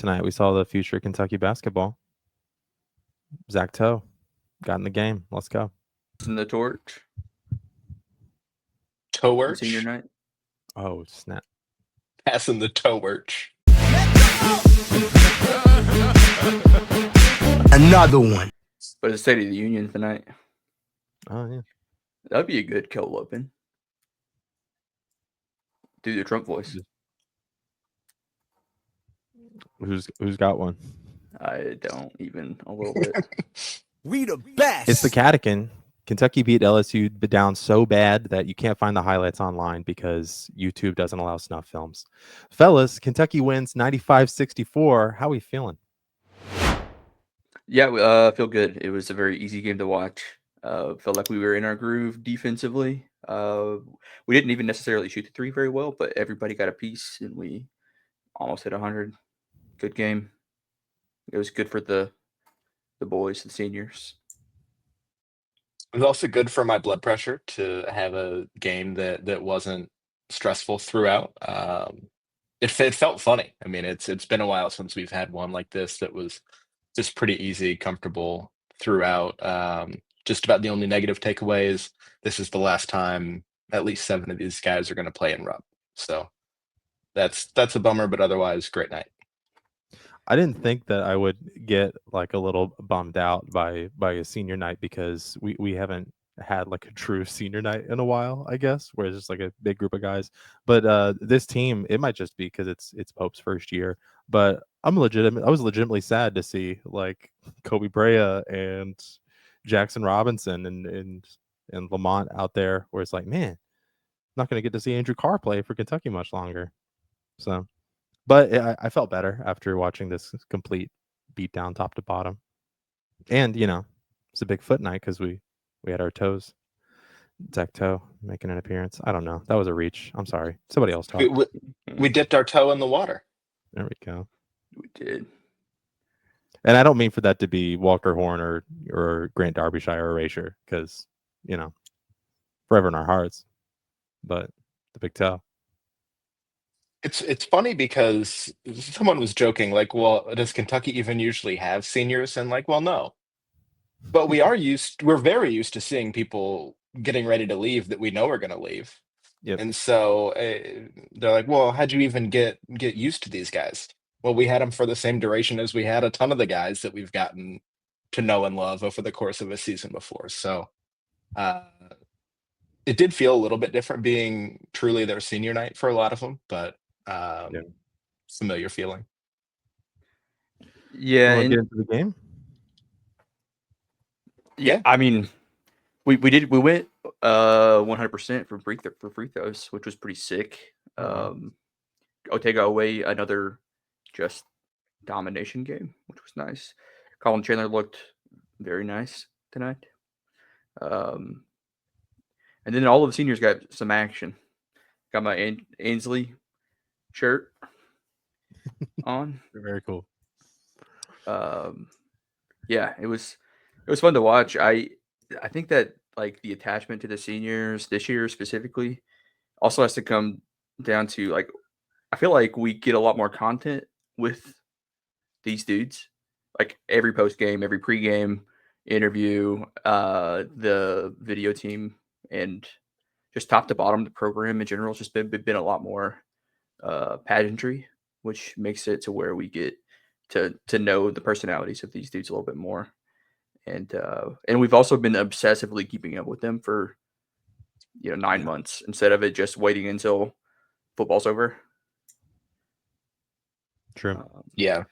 Tonight we saw the future of Kentucky basketball. Zach Toe got in the game. Let's go. In the torch. Towarch. Senior night. Oh, snap. Passing the towarch. Another one. But it's State of the Union tonight. Oh, yeah. That'd be a good cold open. Do the Trump voice. Who's got one? I don't even a little bit. We the best. It's the Catechin. Kentucky beat LSU down so bad that you can't find the highlights online because YouTube doesn't allow snuff films. Fellas, Kentucky wins 95-64. How are we feeling? Yeah, I feel good. It was a very easy game to watch. Felt like we were in our groove defensively. We didn't even necessarily shoot the three very well, but everybody got a piece, and we almost hit 100. Good game. It was good for the boys, the seniors. It was also good for my blood pressure to have a game that wasn't stressful throughout. It felt funny. I mean, it's been a while since we've had one like this that was just pretty easy, comfortable throughout. Just about the only negative takeaway is this is the last time at least 7 of these guys are going to play in Rupp. So that's a bummer, but otherwise, great night. I didn't think that I would get like a little bummed out by a senior night because we haven't had like a true senior night in a while, I guess, where it's just like a big group of guys. But this team, it might just be because it's Pope's first year. But I was legitimately sad to see like Kobe Brea and Jackson Robinson and Lamont out there, where it's like, man, not going to get to see Andrew Carr play for Kentucky much longer. So. But I felt better after watching this complete beatdown top to bottom. And, it's a big foot night because we had our toes. Zach Toe making an appearance. I don't know. That was a reach. I'm sorry. Somebody else talk. We dipped our toe in the water. There we go. We did. And I don't mean for that to be Walker Horn or Grant Derbyshire erasure because, forever in our hearts. But the big toe. It's funny because someone was joking, like, well, does Kentucky even usually have seniors? And like, well, no. But we're very used to seeing people getting ready to leave that we know are going to leave. Yep. And so they're like, well, how'd you even get used to these guys? Well, we had them for the same duration as we had a ton of the guys that we've gotten to know and love over the course of a season before. So it did feel a little bit different being truly their senior night for a lot of them, but familiar feeling. Yeah. Want to get into the game? Yeah. I mean, we went 100% for free throws, which was pretty sick. Ortega away, another just domination game, which was nice. Colin Chandler looked very nice tonight. And then all of the seniors got some action. Got my Ainsley shirt on. Very cool. Yeah, it was fun to watch. I think that like the attachment to the seniors this year specifically also has to come down to like I feel like we get a lot more content with these dudes. Like every post game, every pregame interview, the video team, and just top to bottom, the program in general has just been a lot more pageantry, which makes it to where we get to know the personalities of these dudes a little bit more. And we've also been obsessively keeping up with them for 9 months instead of it just waiting until football's over. True. Yeah.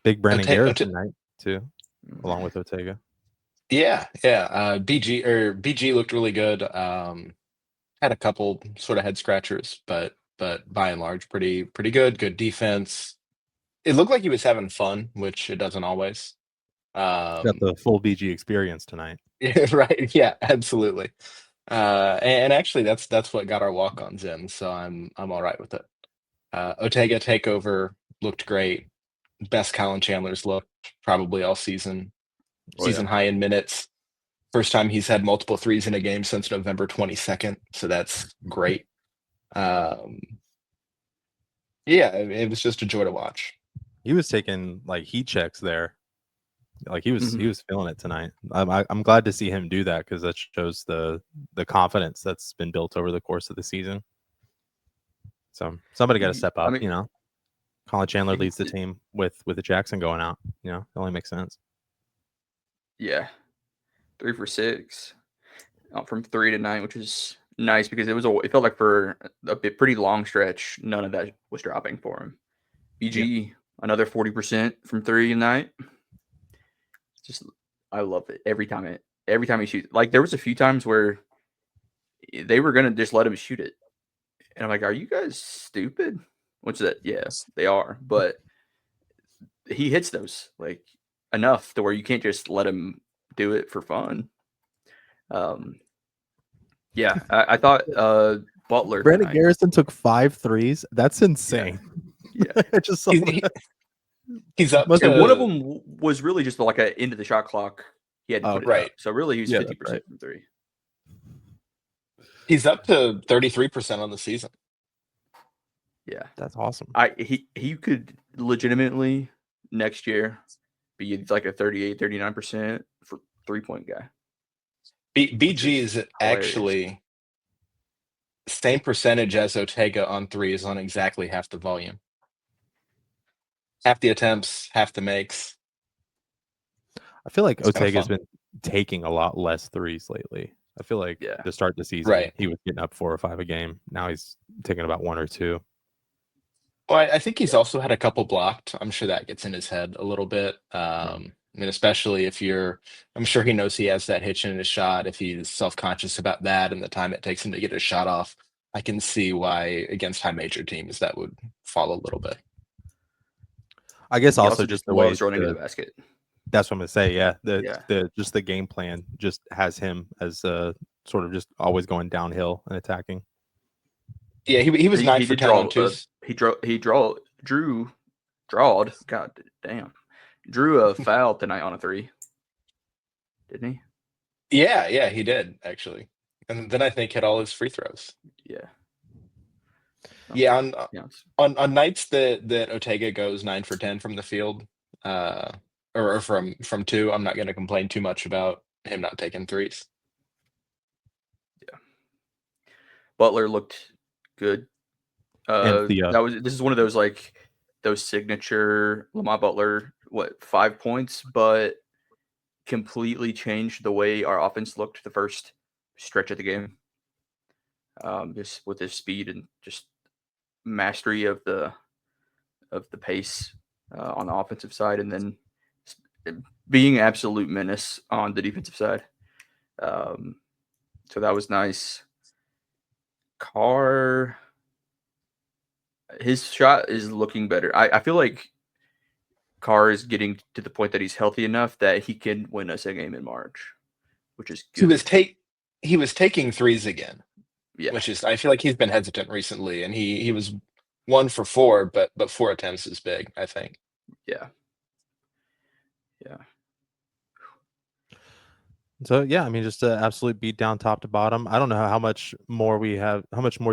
Big Brandon Garrett tonight too, along with Ortega. Yeah. BG looked really good. Had a couple sort of head scratchers, but by and large, pretty good. Good defense. It looked like he was having fun, which it doesn't always. Got the full BG experience tonight. Right. Yeah, absolutely. And actually that's what got our walk-ons in, so I'm all right with it. Ortega takeover looked great. Best Colin Chandler's looked probably all season. Season high in minutes. First time he's had multiple threes in a game since November 22nd, so that's great. Yeah, it was just a joy to watch. He was taking like heat checks there. Like he was Mhm. feeling it tonight. I'm glad to see him do that because that shows the confidence that's been built over the course of the season. So somebody got to step I up, mean, Colin Chandler he- leads the team with the Jackson going out. It only makes sense. yeah, 3 for 6 from 3 to 9, which is nice because it felt like for a pretty long stretch, none of that was dropping for him. BG another 40% from 3 tonight. Just I love it every time he shoots. Like there was a few times where they were gonna just let him shoot it, and I'm like, "Are you guys stupid?" Which that yes, they are, but he hits those like enough to where you can't just let him do it for fun. Yeah, I thought Butler Brandon tonight. Garrison took 5 threes. That's insane. Yeah, I just saw He- that. He's up Must to and one of them was really just like a into the shot clock. He had to Oh, put it right. up. So really, he was Yeah, 50% right. from 3. He's up to 33% on the season. Yeah, That's awesome. he could legitimately next year be like a 38, 39% for 3-point guy. BG is is hilarious. actually same percentage as Ortega on threes on exactly half the volume. Half the attempts, half the makes. I feel like It's kinda Ortega's fun. been taking a lot less threes lately. I feel like Yeah. to start the season, Right. he was getting up 4 or 5 a game. Now he's taking about 1 or 2. Well, I think he's also had a couple blocked. I'm sure that gets in his head a little bit. I mean, especially if I'm sure he knows he has that hitch in his shot. If he's self-conscious about that and the time it takes him to get his shot off, I can see why against high major teams that would fall a little bit. I guess He also just the way loves running to the basket. that's what I'm gonna say. Yeah, Yeah. the game plan just has him as sort of just always going downhill and attacking. Yeah, he was 9 He for did 10 draw. on twos. Drawed. God damn, drew a foul tonight on a 3, didn't he? Yeah, he did actually. And then I think hit all his free throws. Yeah. Yeah, Yeah. on nights that Ortega goes 9 for 10 from the field, or from 2, I'm not going to complain too much about him not taking threes. Butler looked good. And This is one of those like those signature Lamont Butler 5 points, but completely changed the way our offense looked the first stretch of the game. Just with his speed and just mastery of the pace on the offensive side, and then being absolute menace on the defensive side. So that was nice. Carr, his shot is looking better. I feel like Carr is getting to the point that he's healthy enough that he can win us a game in March, which is good. He was taking threes again, Yeah, which is I feel like he's been hesitant recently, and he was 1 for 4, but 4 attempts is big, I think. yeah. So yeah, I mean, just an absolute beat down top to bottom. I don't know how much more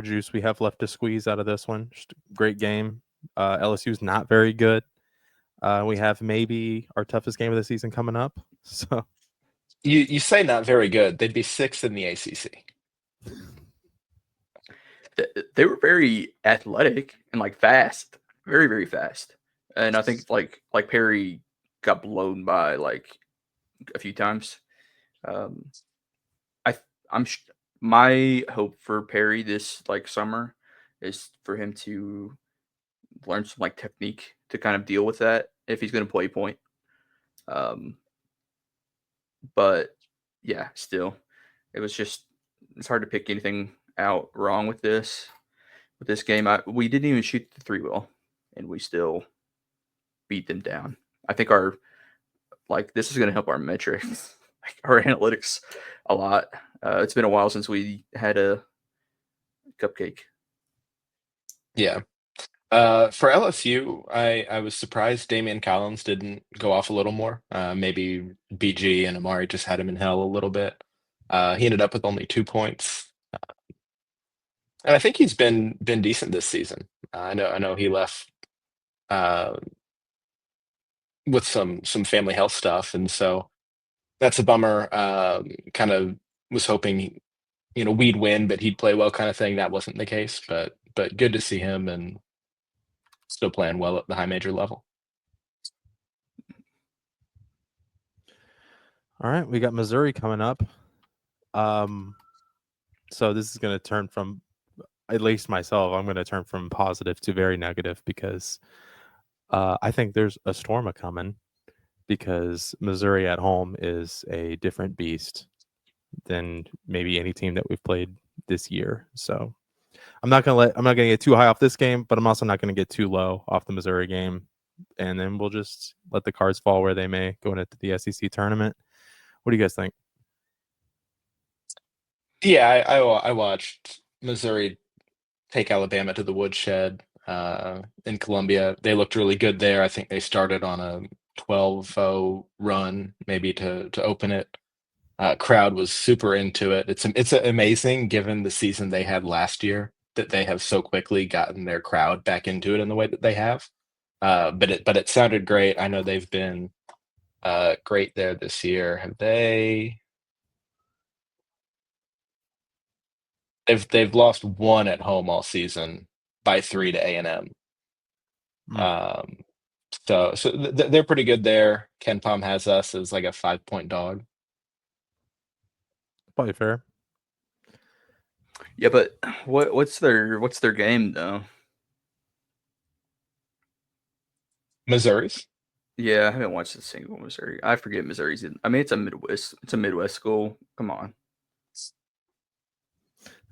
juice we have left to squeeze out of this one. Just a great game. LSU's not very good. We have maybe our toughest game of the season coming up. So You say not very good. They'd be 6th in the ACC. They were very athletic and like fast, very very fast. And I think like Perry got blown by like a few times. My hope for Perry this like summer is for him to learn some like technique to kind of deal with that if he's going to play point. But yeah, still, it's hard to pick anything out wrong with this game. We didn't even shoot the 3 well, and we still beat them down. I think this is going to help our metrics, like our analytics, a lot. It's been a while since we had a cupcake. Yeah. For LSU, I was surprised Damian Collins didn't go off a little more. Maybe BG and Amari just had him in hell a little bit. He ended up with only 2 points. And I think he's been decent this season. I know he left with some family health stuff, and so that's a bummer. Kind of was hoping we'd win, but he'd play well, kind of thing. That wasn't the case, but good to see him and still playing well at the high major level. All right, we got Missouri coming up. So this is going to turn from, at least myself, I'm going to turn from positive to very negative because I think there's a storm coming because Missouri at home is a different beast than maybe any team that we've played this year. So I'm not going to get too high off this game, but I'm also not going to get too low off the Missouri game. And then we'll just let the cards fall where they may going into the SEC tournament. What do you guys think? Yeah, I watched Missouri take Alabama to the woodshed in Columbia. They looked really good there. I think they started on a 12-0 run, maybe to open it. Crowd was super into it. It's amazing given the season they had last year that they have so quickly gotten their crowd back into it in the way that they have. But it sounded great. I know they've been great there this year. Have they? They've lost one at home all season by 3 to A&M. So they're pretty good there. Ken Pom has us as like a 5-point dog. Probably fair. Yeah, but what's their game though? Missouri's? Yeah, I haven't watched a single Missouri. I forget Missouri's in. I mean, it's a Midwest school. Come on.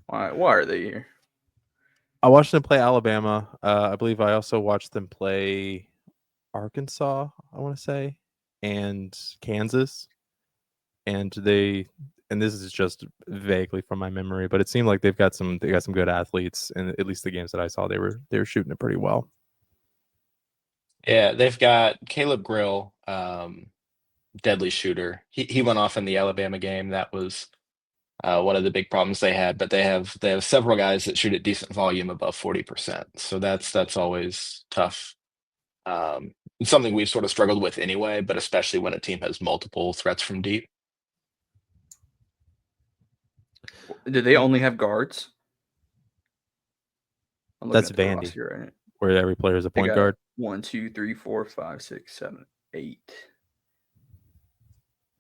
Why are they here? I watched them play Alabama. I believe I also watched them play Arkansas, I want to say, and Kansas. And this is just vaguely from my memory, but it seemed like they got some good athletes, and at least the games that I saw, they were shooting it pretty well. Yeah, they've got Caleb Grill, deadly shooter. He went off in the Alabama game. That was one of the big problems they had. But they have several guys that shoot at decent volume above 40%. So that's always tough. It's something we've sort of struggled with anyway, but especially when a team has multiple threats from deep. Do they only have guards? That's Vandy, right? Where every player is a point guard. 1, 2, 3, 4, 5, 6, 7, 8.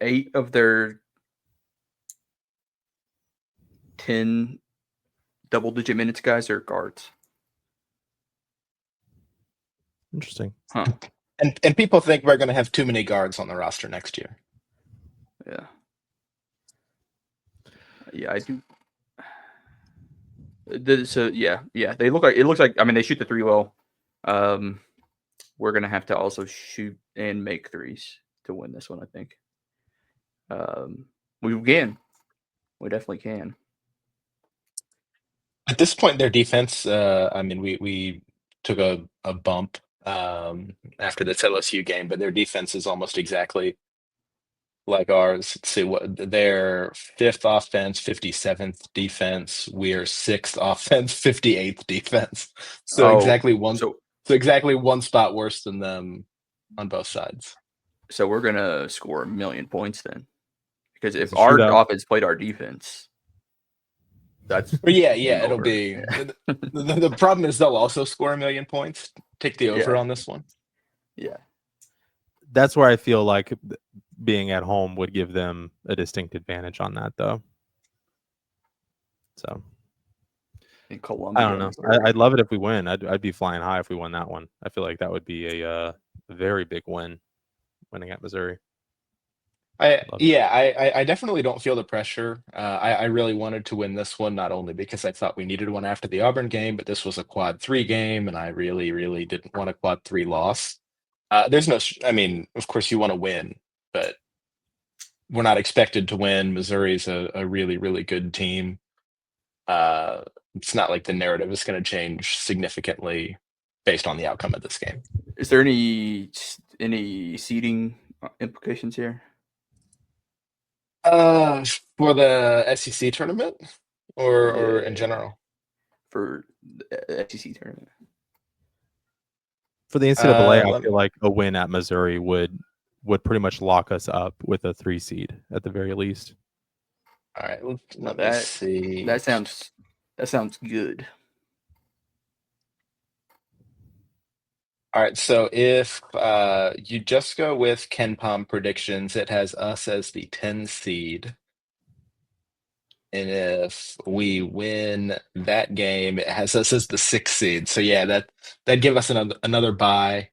8 of their 10 double-digit minutes guys are guards. Interesting. Huh. And people think we're going to have too many guards on the roster next year. Yeah. Yeah, I do. So yeah, they look like it looks like. I mean, they shoot the three well. We're gonna have to also shoot and make threes to win this one. I think. We can. We definitely can. At this point, their defense. I mean, we took a bump after this LSU game, but their defense is almost exactly like ours. Let's see what their 5th offense, 57th defense. We are 6th offense, 58th defense. So exactly one spot worse than them on both sides. So we're gonna score 1,000,000 points then, because if our offense played our defense, that's it'll be. The problem is they'll also score 1,000,000 points. Take the over on this one. Yeah. That's where I feel like being at home would give them a distinct advantage on that, though. So in Columbia, I don't know. I'd love it if we win. I'd be flying high if we won that one. I feel like that would be a very big win, winning at Missouri. I definitely don't feel the pressure. I really wanted to win this one, not only because I thought we needed one after the Auburn game, but this was a quad 3 game, and I really, really didn't want a quad 3 loss. There's no, I mean, of course you want to win, but we're not expected to win. Missouri's a really, really good team. It's not like the narrative is going to change significantly based on the outcome of this game. Is there any seeding implications here? For the SEC tournament or in general? for the SEC tournament? For the NCAA, I let me- feel like a win at Missouri would pretty much lock us up with a 3 seed at the very least. All right, let me That see. that sounds good. All right, so if you just go with KenPom predictions, it has us as the 10 seed. And if we win that game, it has us as the 6 seed. So yeah, that'd give us another bye,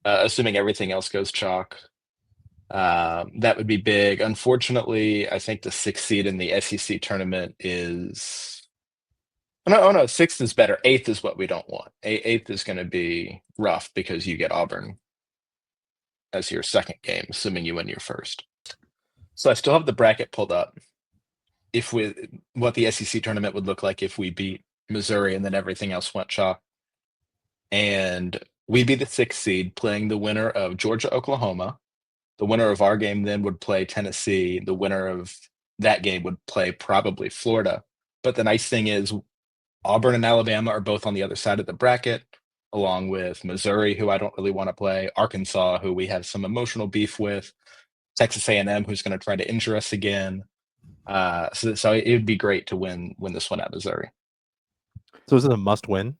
assuming everything else goes chalk. That would be big. Unfortunately, I think the 6th seed in the SEC tournament is. Oh no, 6th is better. 8th is what we don't want. 8th is going to be rough because you get Auburn as your second game, assuming you win your first. So I still have the bracket pulled up. What the SEC tournament would look like if we beat Missouri and then everything else went chalk. And we'd be the 6th seed playing the winner of Georgia, Oklahoma. The winner of our game then would play Tennessee. The winner of that game would play probably Florida. But the nice thing is Auburn and Alabama are both on the other side of the bracket, along with Missouri, who I don't really want to play, Arkansas, who we have some emotional beef with, Texas A&M, who's going to try to injure us again. So it would be great to win this one at Missouri. So is it a must-win?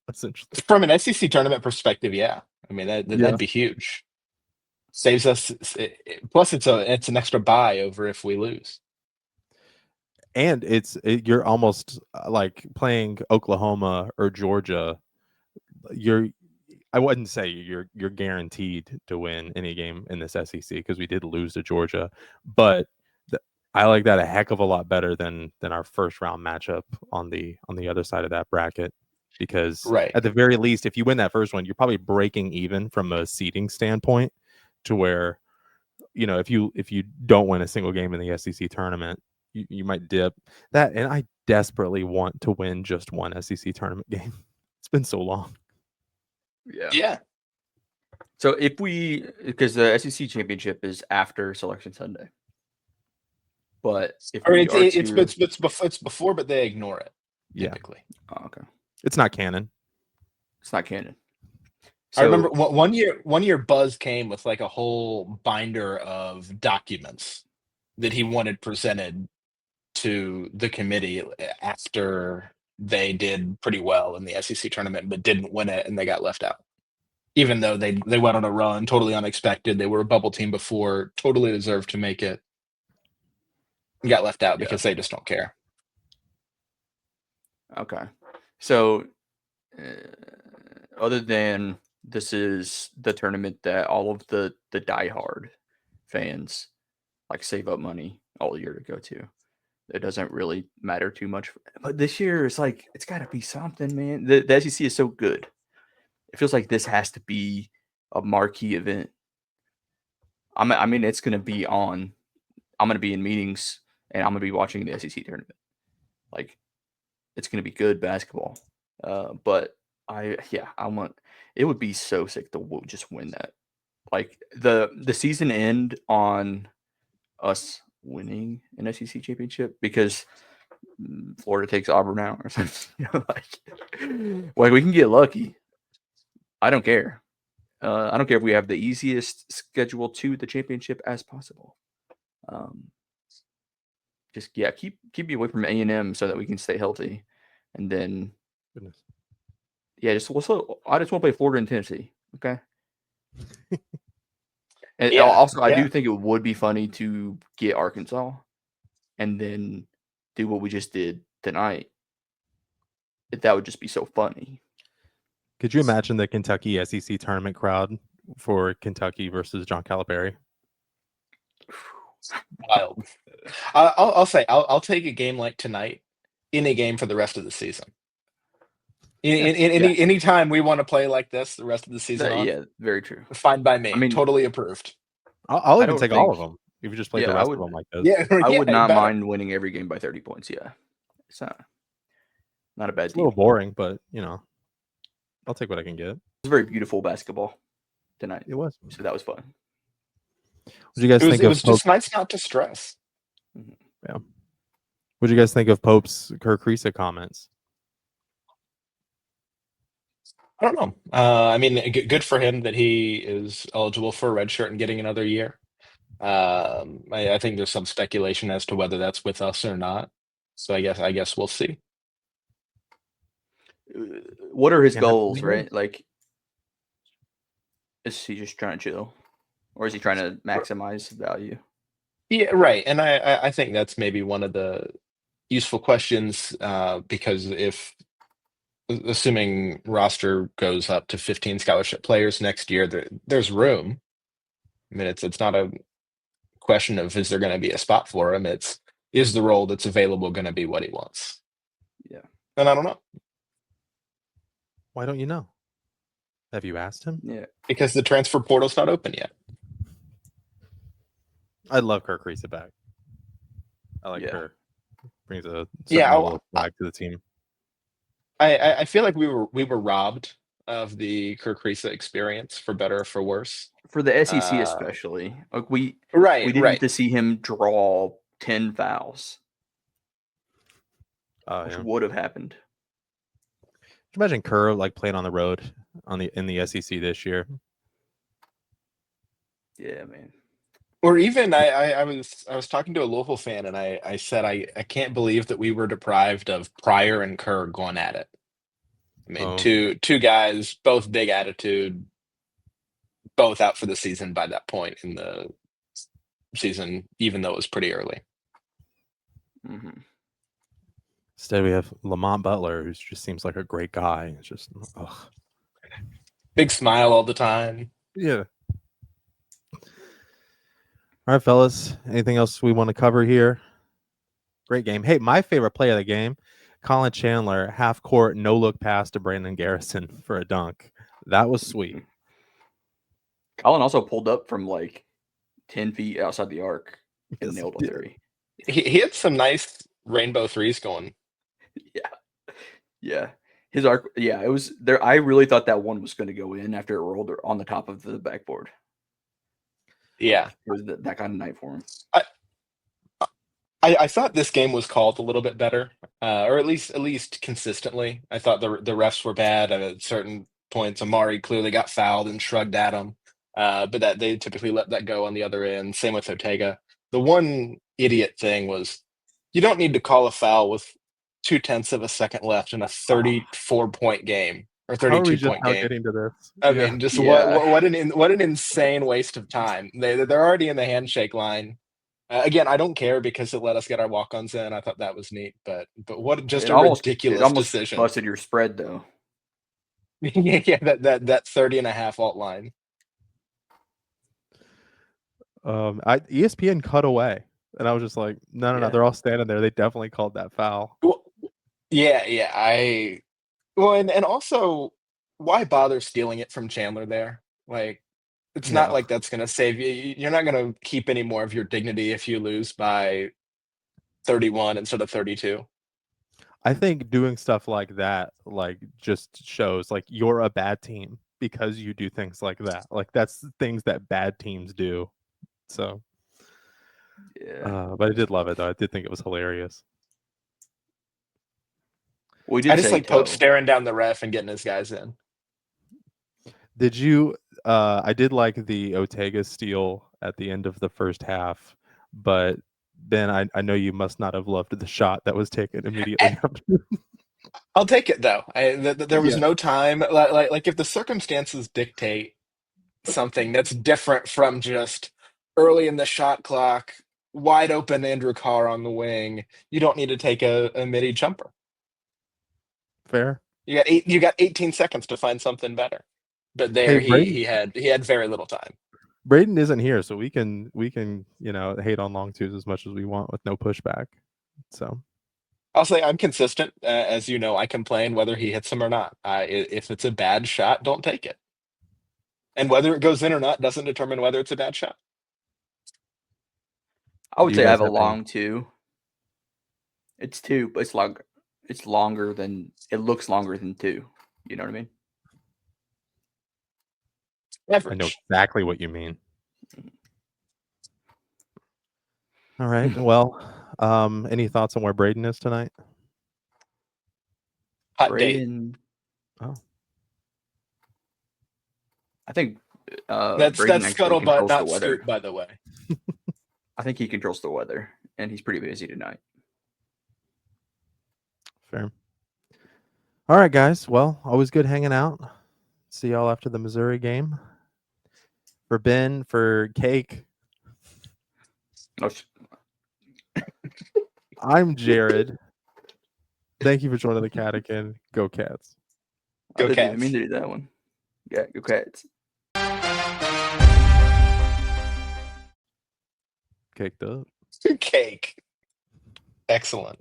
That's interesting. From an SEC tournament perspective, yeah. I mean, that'd be huge. Saves us. Plus, it's an extra bye over if we lose. And you're almost like playing Oklahoma or Georgia. I wouldn't say you're guaranteed to win any game in this SEC because we did lose to Georgia, but I like that a heck of a lot better than our first round matchup on the other side of that bracket. Because at the very least, if you win that first one, you're probably breaking even from a seeding standpoint to where, if you don't win a single game in the SEC tournament, you might dip that. And I desperately want to win just one SEC tournament game. It's been so long. Yeah. So because the SEC championship is after Selection Sunday, but if it's before, but they ignore it. Typically. Oh, okay. It's not canon. It's not canon. So, I remember one year Buzz came with like a whole binder of documents that he wanted presented to the committee after they did pretty well in the SEC tournament, but didn't win it and they got left out. Even though they went on a run, totally unexpected. They were a bubble team before, totally deserved to make it. Got left out because they just don't care. Okay. So, other than this is the tournament that all of the diehard fans like save up money all year to go to, it doesn't really matter too much. But this year, it's like it's got to be something, man. The SEC is so good. It feels like this has to be a marquee event. I mean, it's going to be on. I'm going to be in meetings and I'm going to be watching the SEC tournament. Like, it's going to be good basketball. But I want. It would be so sick to just win that. Like the season end on us winning an SEC championship because Florida takes Auburn out or something. Like we can get lucky. I don't care. I don't care if we have the easiest schedule to the championship as possible. Just keep me away from A&M so that we can stay healthy, and then I just want to play Florida and Tennessee. Okay. And also, I do think it would be funny to get Arkansas, and then do what we just did tonight. That would just be so funny. Could you imagine the Kentucky SEC tournament crowd for Kentucky versus John Calipari? Wild. I'll say I'll take a game like tonight in a game for the rest of the season. Any time we want to play like this the rest of the season, very true. Fine by me. I mean, totally approved. I'll even take all of them if you just play the rest of them like this. Yeah, I would not mind winning every game by 30 points. Yeah, it's not a bad It's a little boring, but I'll take what I can get. It was very beautiful basketball tonight. It was. So that was fun. What do you guys think it was just nice not to stress. Yeah. What do you guys think of Pope's Kirk Risa comments? I don't know. I mean, good for him that he is eligible for a red shirt and getting another year. I think there's some speculation as to whether that's with us or not. So I guess we'll see. What are his Yeah, goals, absolutely. right? Like, is he just trying to chill, or is he trying to maximize value? Yeah, right. And I think that's maybe one of the useful questions because if assuming roster goes up to 15 scholarship players next year, there's room. I mean, it's not a question of is there going to be a spot for him. It's is the role that's available going to be what he wants? Yeah. And I don't know Why don't you know? Have you asked him? Yeah. because the transfer portal's not open yet. I'd love Kirk Risa back. I like Yeah. Kirk. Brings a Yeah, certain level of swag to the team. I feel like we were robbed of the Kirk Risa experience for better or for worse. For the SEC especially, like we Right. didn't get to see him draw 10 fouls, Oh which yeah. would have happened. Can you imagine Kerr like playing on the road in the SEC this year? Yeah, man. Or even I was talking to a Louisville fan and I said I can't believe that we were deprived of Pryor and Kerr going at it. I mean, two guys, both big attitude, both out for the season by that point in the season, even though it was pretty early. Mm-hmm. Instead, we have Lamont Butler, who just seems like a great guy. It's just, big smile all the time. Yeah. All right, fellas. Anything else we want to cover here? Great game. Hey, my favorite play of the game, Colin Chandler, half court, no look pass to Brandon Garrison for a dunk. That was sweet. Colin also pulled up from like 10 feet outside the arc and nailed a three. He had some nice rainbow threes going. Yeah. His arc, it was there. I really thought that one was going to go in after it rolled on the top of the backboard. Yeah. It was that kind of night for him. I thought this game was called a little bit better, or at least consistently. I thought the refs were bad at certain points. Amari clearly got fouled and shrugged at him, but that they typically let that go on the other end. Same with Ortega. The one idiot thing was you don't need to call a foul with 0.2 of a second left in a 34-point game or How are we just 32-point now game. getting to this? I mean, just what an insane waste of time. They're already in the handshake line. Again, I don't care because it let us get our walk-ons in. I thought that was neat, but what just a ridiculous decision. Busted your spread though. Yeah, that 30.5 alt line. ESPN cut away, and I was just like, no, they're all standing there. They definitely called that foul. Well, yeah. And also, why bother stealing it from Chandler there? Like, it's not like that's going to save you. You're not going to keep any more of your dignity if you lose by 31 instead of 32. I think doing stuff like that, like, just shows like you're a bad team because you do things like that. Like, that's things that bad teams do. So, but I did love it though. I did think it was hilarious. We did. I just like Pope staring down the ref and getting his guys in. Did you? I did like the Ortega steal at the end of the first half, but Ben, I know you must not have loved the shot that was taken immediately after. I'll take it though. There was no time. Like if the circumstances dictate something that's different from just early in the shot clock, wide open Andrew Carr on the wing, you don't need to take a midi jumper. Fair. You got 18 seconds to find something better. But there he had very little time. Braden isn't here, so we can hate on long twos as much as we want with no pushback. So I'll say I'm consistent. As you know, I complain whether he hits them or not. If it's a bad shot, don't take it. And whether it goes in or not doesn't determine whether it's a bad shot. I would say I have a long two. It's two, but it's longer. It's longer than it looks longer than two. You know what I mean? Average. I know exactly what you mean. All right. Well, Any thoughts on where Braden is tonight? Hot date. Braden, Oh, I think That's Braden actually scuttlebutt, controls the not weather. skirt, by the way. I think he controls the weather, and he's pretty busy tonight. fair. All right, guys. Well, always good hanging out. See y'all after the Missouri game. For Ben, for Cake, Oh, I'm Jared. Thank you for joining the Catechin. Go Cats. Go I didn't even Cats. mean to do that one. Yeah, go Cats. Caked up. Cake. Excellent.